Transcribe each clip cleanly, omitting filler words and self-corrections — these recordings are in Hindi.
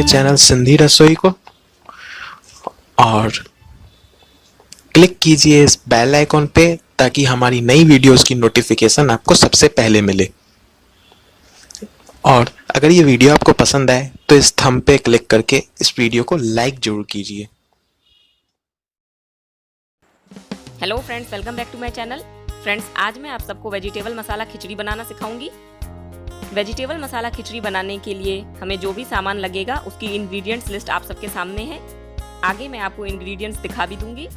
चैनल सिंधी रसोई को और क्लिक कीजिए इस बेल आइकॉन पे ताकि हमारी नई वीडियोस की नोटिफिकेशन आपको सबसे पहले मिले। और अगर ये वीडियो आपको पसंद आए तो इस थंब पे क्लिक करके इस वीडियो को लाइक जरूर कीजिए। Hello friends, welcome back to my channel. Friends, आज मैं आप सबको वेजिटेबल मसाला खिचड़ी बनाना सिखाऊंगी। वेजिटेबल मसाला खिचड़ी बनाने के लिए हमें जो भी सामान लगेगा उसकी इंग्रेडिएंट्स लिस्ट आप सबके सामने है। आगे मैं आपको इंग्रेडिएंट्स दिखा भी दूंगी।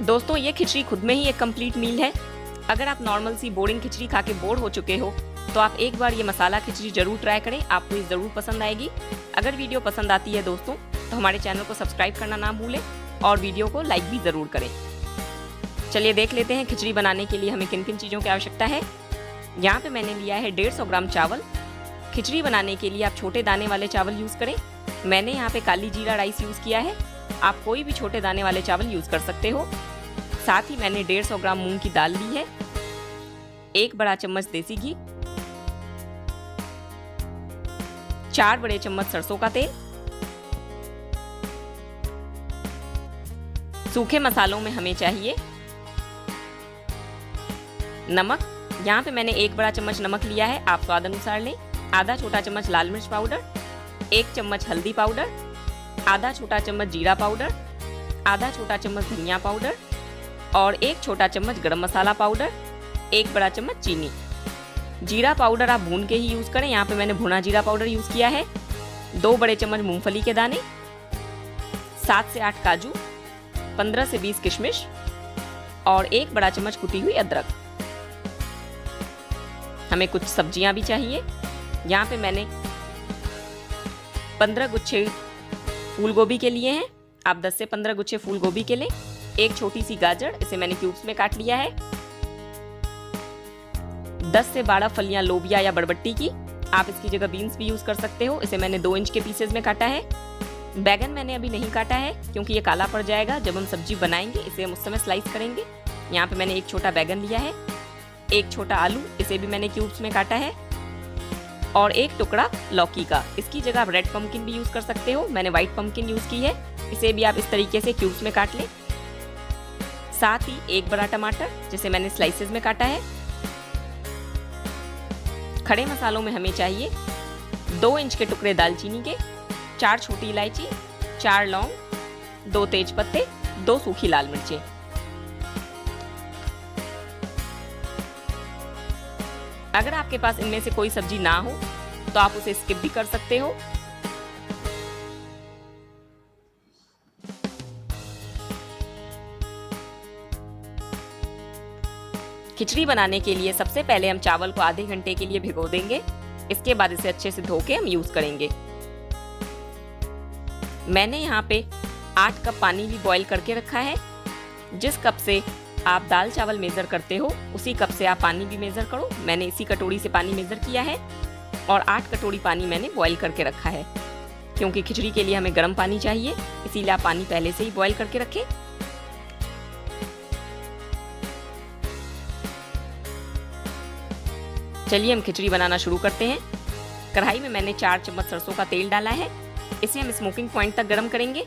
दोस्तों, ये खिचड़ी खुद में ही एक कंप्लीट मील है। अगर आप नॉर्मल सी बोरिंग खिचड़ी खा के बोर हो चुके हो तो आप एक बार ये मसाला खिचड़ी जरूर ट्राई करें, आपको ये जरूर पसंद आएगी। अगर वीडियो पसंद आती है दोस्तों तो हमारे चैनल को सब्सक्राइब करना ना भूलें और वीडियो को लाइक भी जरूर करें। चलिए देख लेते हैं खिचड़ी बनाने के लिए हमें किन किन चीज़ों की आवश्यकता है। यहाँ पे मैंने लिया है 150 ग्राम चावल। खिचड़ी बनाने के लिए आप छोटे दाने वाले चावल यूज़ करें। मैंने यहाँ पे काली जीरा राइस यूज़ किया है, आप कोई भी छोटे दाने वाले चावल यूज़ कर सकते हो। साथ ही मैंने 150 ग्राम मूंग की दाल ली है, 1 बड़ा चम्मच देसी घी, 4 बड़े चम्मच सरसों का तेल। सूखे मसालों में हमें चाहिए नमक। यहाँ पे मैंने 1 बड़ा चम्मच नमक लिया है, आप स्वाद अनुसार लें। आधा छोटा चम्मच लाल मिर्च पाउडर, 1 चम्मच हल्दी पाउडर, आधा छोटा चम्मच जीरा पाउडर, आधा छोटा चम्मच धनिया पाउडर और 1 छोटा चम्मच गरम मसाला पाउडर, 1 बड़ा चम्मच चीनी। जीरा पाउडर आप भून के ही यूज करें, यहाँ पे मैंने भुना जीरा पाउडर यूज किया है। 2 बड़े चम्मच मूंगफली के दाने, 7 से 8 काजू, 15 से 20 किशमिश और 1 बड़ा चम्मच कुटी हुई अदरक। हमें कुछ सब्जियां भी चाहिए। यहाँ पे मैंने 15 गुच्छे फूल गोभी के लिए हैं, आप 10 से 15 गुच्छे फूल गोभी के लें। 1 छोटी सी गाजर, इसे मैंने क्यूब्स में काट लिया है। 10 से 12 फलियां लोबिया या बरबट्टी की, आप इसकी जगह बीन्स भी यूज कर सकते हो। इसे मैंने 2 इंच के पीसेज में काटा है। बैगन मैंने अभी नहीं काटा है क्योंकि ये काला पड़ जाएगा जब हम सब्जी बनाएंगे, इसे हम उस समय स्लाइस करेंगे। यहाँ पे मैंने 1 छोटा बैगन लिया है, 1 छोटा आलू, इसे भी मैंने क्यूब्स में काटा है और 1 टुकड़ा लौकी का। इसकी जगह आप रेड पम्पकिन भी यूज कर सकते हो, मैंने व्हाइट पम्पकिन यूज की है। इसे भी आप इस तरीके से क्यूब्स में काट लें। साथ ही 1 बड़ा टमाटर जिसे मैंने स्लाइसेस में काटा है। खड़े मसालों में हमें चाहिए 2 इंच के टुकड़े दालचीनी के, 4 छोटी इलायची, 4 लौंग, 2 तेज पत्ते, 2 सूखी लाल मिर्चें। अगर आपके पास इनमें से कोई सब्जी ना हो तो आप उसे स्किप भी कर सकते हो। खिचड़ी बनाने के लिए सबसे पहले हम चावल को आधे घंटे के लिए भिगो देंगे। इसके बाद इसे अच्छे से धो के हम यूज करेंगे। मैंने यहाँ पे 8 कप पानी भी बॉईल करके रखा है। जिस कप से आप दाल चावल मेजर करते हो उसी कप से आप पानी भी मेजर करो। मैंने इसी कटोरी से पानी मेजर किया है और 8 कटोरी पानी मैंने बॉईल करके रखा है। क्योंकि खिचड़ी के लिए हमें गर्म पानी चाहिए, इसीलिए आप पानी पहले से ही बॉईल करके रखें। चलिए हम खिचड़ी बनाना शुरू करते हैं। कढ़ाई में मैंने 4 चम्मच सरसों का तेल डाला है, इसे हम स्मोकिंग पॉइंट तक गर्म करेंगे।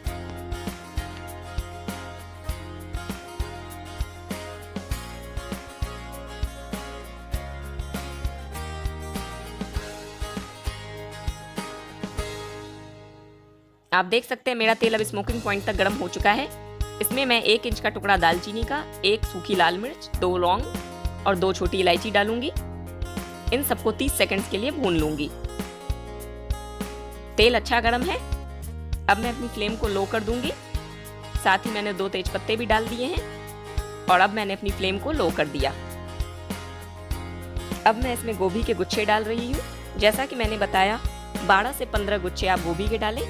आप देख सकते हैं मेरा तेल अब स्मोकिंग पॉइंट तक गर्म हो चुका है। इसमें मैं 1 इंच का टुकड़ा दालचीनी का, 1 सूखी लाल मिर्च, 2 लौंग और 2 छोटी इलायची डालूंगी। इन सबको 30 सेकंड्स के लिए भून लूंगी। तेल अच्छा गर्म है, अब मैं अपनी फ्लेम को लो कर दूंगी। साथ ही मैंने 2 तेज पत्ते भी डाल दिए हैं और अब मैंने अपनी फ्लेम को लो कर दिया। अब मैं इसमें गोभी के गुच्छे डाल रही हूँ। जैसा कि मैंने बताया 12 से 15 गुच्छे आप गोभी के डालें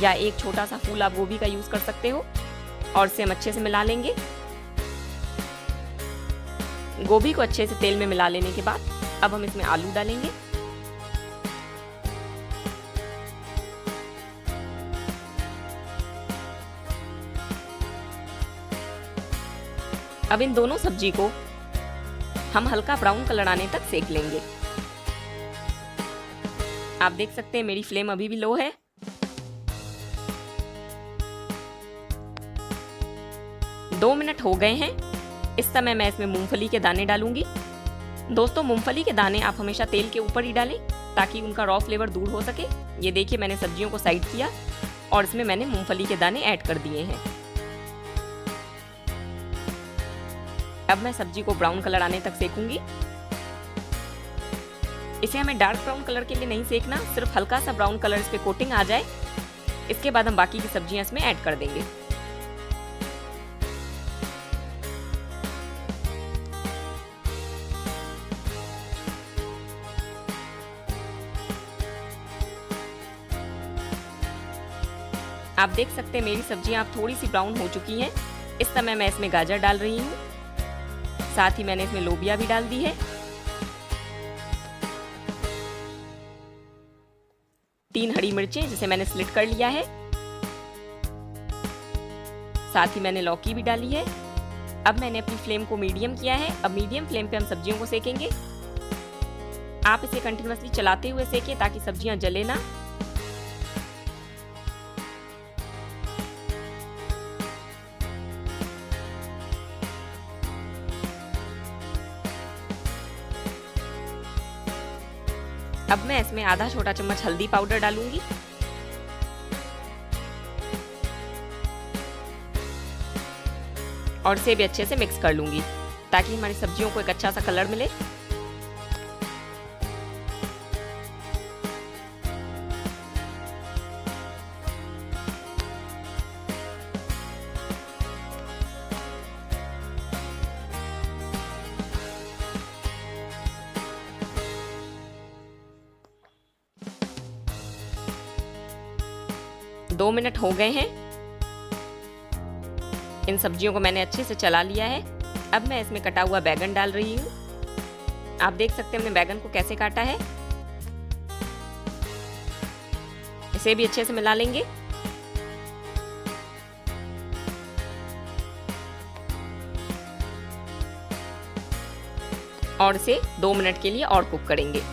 या 1 छोटा सा फूल आप गोभी का यूज कर सकते हो और इसे हम अच्छे से मिला लेंगे। गोभी को अच्छे से तेल में मिला लेने के बाद अब हम इसमें आलू डालेंगे। अब इन दोनों सब्जी को हम हल्का ब्राउन कलर आने तक सेक लेंगे। आप देख सकते हैं मेरी फ्लेम अभी भी लो है। दो मिनट हो गए हैं। इस समय मैं इसमें मूंगफली के दाने डालूंगी। दोस्तों, मूंगफली के दाने आप हमेशा तेल के ऊपर ही डालें ताकि उनका रॉ फ्लेवर दूर हो सके। ये देखिए, मैंने सब्जियों को साइड किया और इसमें मैंने मूंगफली के दाने ऐड कर दिए हैं। अब मैं सब्जी को ब्राउन कलर आने तक सेकूंगी। इसे हमें डार्क ब्राउन कलर के लिए नहीं सेकना, सिर्फ हल्का सा ब्राउन कलर इस पे कोटिंग आ जाए। इसके बाद हम बाकी की सब्जियां इसमें ऐड कर देंगे। आप देख सकते हैं मेरी सब्जियां अब थोड़ी सी ब्राउन हो चुकी हैं। इस समय मैं इसमें गाजर डाल रही हूँ, साथ ही मैंने इसमें लोबिया भी डाल दी है। 3 हरी मिर्चें जिसे मैंने स्लिट कर लिया है, साथ ही मैंने लौकी भी डाली है। अब मैंने अपनी फ्लेम को मीडियम किया है। अब मीडियम फ्लेम पे हम सब्जियों को सेकेंगे। आप इसे कंटिन्यूअसली चलाते हुए सेकें ताकि सब्जियां जले ना। अब मैं इसमें आधा छोटा चम्मच हल्दी पाउडर डालूंगी। और इसे भी अच्छे से मिक्स कर लूंगी ताकि हमारी सब्जियों को एक अच्छा सा कलर मिले। दो मिनट हो गए हैं। इन सब्जियों को मैंने अच्छे से चला लिया है। अब मैं इसमें कटा हुआ बैगन डाल रही हूँ। आप देख सकते हैं हमने बैगन को कैसे काटा है। इसे भी अच्छे से मिला लेंगे। और इसे 2 मिनट के लिए और कुक करेंगे।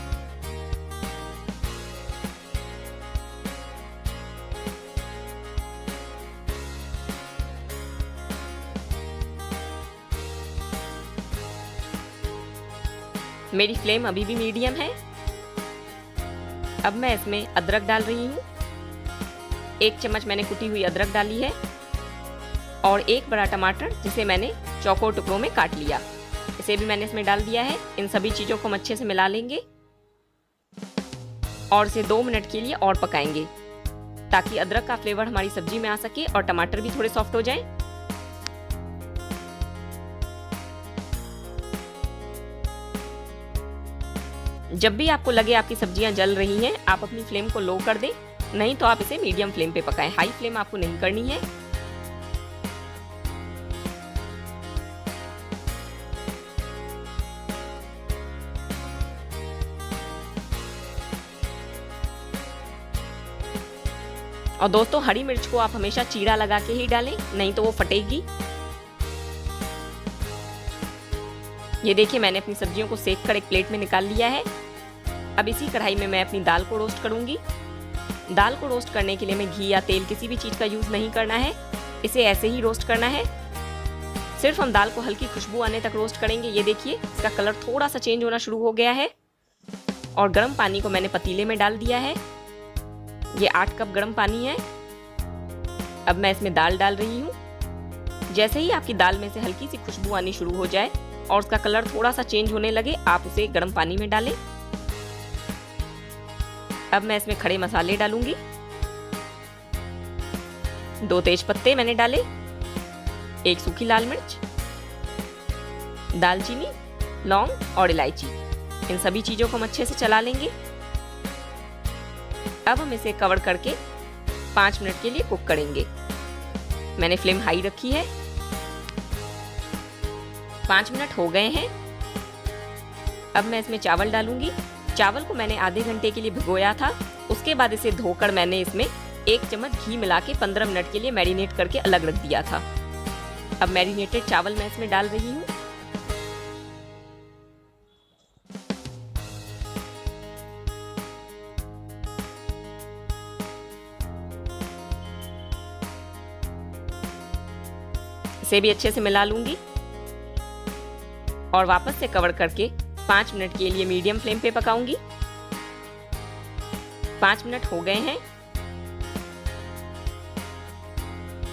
मेरी फ्लेम अभी भी मीडियम है। अब मैं इसमें अदरक डाल रही हूँ। 1 चम्मच मैंने कुटी हुई अदरक डाली है और 1 बड़ा टमाटर जिसे मैंने चौकोर टुकड़ों में काट लिया, इसे भी मैंने इसमें डाल दिया है। इन सभी चीजों को हम अच्छे से मिला लेंगे और इसे 2 मिनट के लिए और पकाएंगे ताकि अदरक का फ्लेवर हमारी सब्जी में आ सके और टमाटर भी थोड़े सॉफ्ट हो जाएं। जब भी आपको लगे आपकी सब्जियां जल रही हैं, आप अपनी फ्लेम को लो कर दें, नहीं तो आप इसे मीडियम फ्लेम पे पकाएं। हाई फ्लेम आपको नहीं करनी है। और दोस्तों, हरी मिर्च को आप हमेशा चीरा लगा के ही डालें, नहीं तो वो फटेगी। ये देखिए, मैंने अपनी सब्जियों को सेक कर एक प्लेट में निकाल लिया है। अब इसी कढ़ाई में मैं अपनी दाल को रोस्ट करूंगी। दाल को रोस्ट करने के लिए मैं घी या तेल किसी भी चीज का यूज नहीं करना है, इसे ऐसे ही रोस्ट करना है। सिर्फ हम दाल को हल्की खुशबू आने तक रोस्ट करेंगे। ये देखिए, इसका कलर थोड़ा सा चेंज होना शुरू हो गया है। और गर्म पानी को मैंने पतीले में डाल दिया है। ये 8 कप गर्म पानी है। अब मैं इसमें दाल डाल रही हूँ। जैसे ही आपकी दाल में से हल्की सी खुशबू आनी शुरू हो जाए और उसका कलर थोड़ा सा चेंज होने लगे, आप उसे गर्म पानी में डालें। अब मैं इसमें खड़े मसाले डालूंगी। 2 तेज पत्ते मैंने डाले, 1 सूखी लाल मिर्च, दालचीनी, लौंग और इलायची। इन सभी चीजों को हम अच्छे से चला लेंगे। अब हम इसे कवर करके 5 मिनट के लिए कुक करेंगे। मैंने फ्लेम हाई रखी है। 5 मिनट हो गए हैं। अब मैं इसमें चावल डालूंगी। चावल को मैंने आधे घंटे के लिए भिगोया था। उसके बाद इसे धोकर मैंने इसमें 1 चम्मच घी मिला के 15 मिनट के लिए मैरिनेट करके अलग रख दिया था। अब मैरिनेटेड चावल मैं इसमें डाल रही हूँ। इसे भी अच्छे से मिला लूंगी और वापस से कवर करके 5 मिनट के लिए मीडियम फ्लेम पे पकाऊंगी। 5 मिनट हो गए हैं।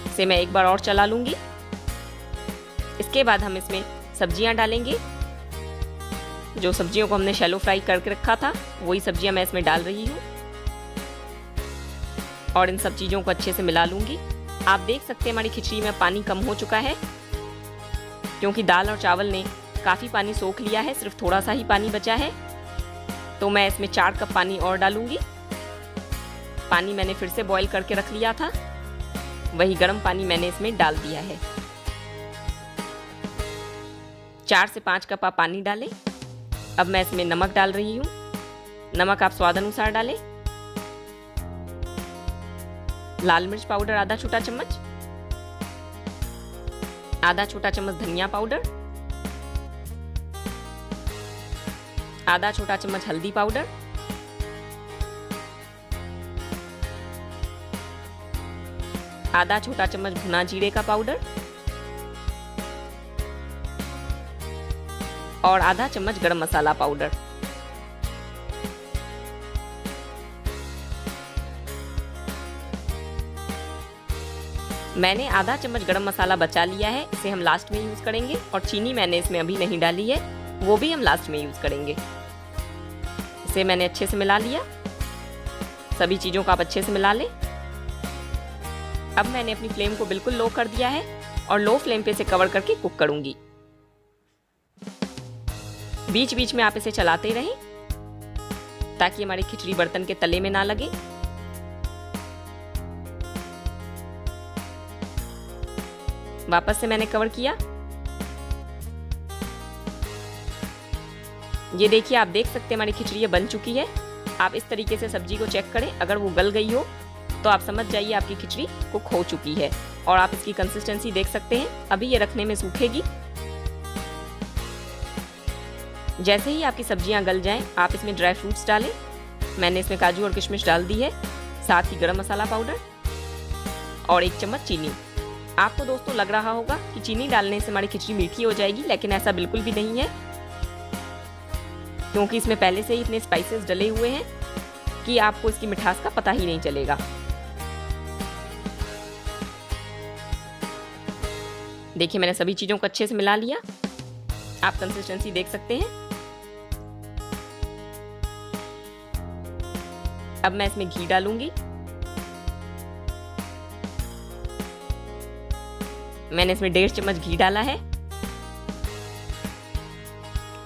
इसे मैं एक बार और चला लूंगी। इसके बाद हम इसमें सब्जियां डालेंगे। जो सब्जियों को हमने शैलो फ्राई करके रखा था वही सब्जियां मैं इसमें डाल रही हूँ और इन सब चीज़ों को अच्छे से मिला लूंगी। आप देख सकते हैं हमारी खिचड़ी में पानी कम हो चुका है क्योंकि दाल और चावल ने काफ़ी पानी सोख लिया है, सिर्फ थोड़ा सा ही पानी बचा है। तो मैं इसमें 4 कप पानी और डालूंगी। पानी मैंने फिर से बॉईल करके रख लिया था, वही गर्म पानी मैंने इसमें डाल दिया है। 4 से 5 कप आप पानी डालें। अब मैं इसमें नमक डाल रही हूँ। नमक आप स्वाद अनुसार डालें। लाल मिर्च पाउडर आधा छोटा चम्मच, आधा छोटा चम्मच धनिया पाउडर, आधा छोटा चम्मच हल्दी पाउडर, आधा छोटा चम्मच भुना जीरे का पाउडर और आधा चम्मच गरम मसाला पाउडर। मैंने आधा चम्मच गरम मसाला बचा लिया है, इसे हम लास्ट में यूज करेंगे। और चीनी मैंने इसमें अभी नहीं डाली है, वो भी हम लास्ट में यूज करेंगे। इसे मैंने अच्छे से मिला लिया। सभी चीजों को आप अच्छे से मिला लें। अब मैंने अपनी फ्लेम को बिल्कुल लो कर दिया है और लो फ्लेम पे इसे कवर करके कुक करूंगी। बीच बीच में आप इसे चलाते रहें ताकि हमारी खिचड़ी बर्तन के तले में ना लगे। वापस से मैंने कवर किया। ये देखिए, आप देख सकते हैं हमारी खिचड़ी बन चुकी है। आप इस तरीके से सब्जी को चेक करें, अगर वो गल गई हो तो आप समझ जाइए आपकी खिचड़ी कुक हो चुकी है। और आप इसकी कंसिस्टेंसी देख सकते हैं, अभी ये रखने में सूखेगी। जैसे ही आपकी सब्जियां गल जाएं, आप इसमें ड्राई फ्रूट्स डालें। मैंने इसमें काजू और किशमिश डाल दी है, साथ ही गरम मसाला पाउडर और 1 चम्मच चीनी। आपको दोस्तों लग रहा होगा कि चीनी डालने से हमारी खिचड़ी मीठी हो जाएगी, लेकिन ऐसा बिल्कुल भी नहीं है क्योंकि इसमें पहले से ही इतने स्पाइसेस डले हुए हैं कि आपको इसकी मिठास का पता ही नहीं चलेगा। देखिए, मैंने सभी चीजों को अच्छे से मिला लिया। आप कंसिस्टेंसी देख सकते हैं। अब मैं इसमें घी डालूंगी। मैंने इसमें 1.5 चम्मच घी डाला है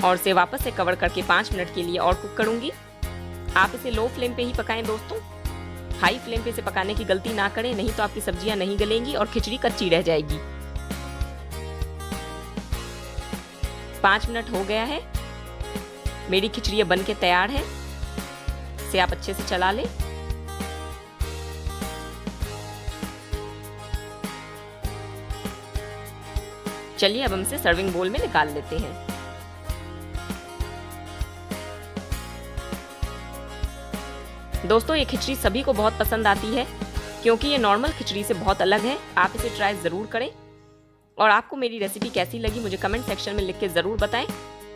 और इसे वापस से कवर करके 5 मिनट के लिए और कुक करूंगी। आप इसे लो फ्लेम पे ही पकाएं दोस्तों, हाई फ्लेम पे इसे पकाने की गलती ना करें, नहीं तो आपकी सब्जियां नहीं गलेंगी और खिचड़ी कच्ची रह जाएगी। 5 मिनट हो गया है, मेरी खिचड़ी बन के तैयार है। इसे आप अच्छे से चला लें। चलिए अब हम इसे सर्विंग बोल में निकाल लेते हैं। दोस्तों, ये खिचड़ी सभी को बहुत पसंद आती है क्योंकि ये नॉर्मल खिचड़ी से बहुत अलग है। आप इसे ट्राई ज़रूर करें और आपको मेरी रेसिपी कैसी लगी मुझे कमेंट सेक्शन में लिख के ज़रूर बताएं।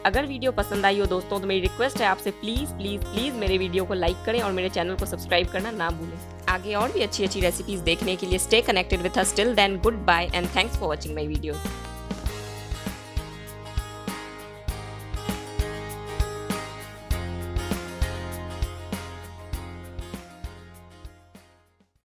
अगर वीडियो पसंद आई हो दोस्तों तो मेरी रिक्वेस्ट है आपसे, प्लीज़ प्लीज़ प्लीज़ मेरे वीडियो को लाइक करें और मेरे चैनल को सब्सक्राइब करना ना भूलें। आगे और भी अच्छी अच्छी रेसिपीज़ देखने के लिए stay connected with us. Till then, goodbye and thanks for watching my videos.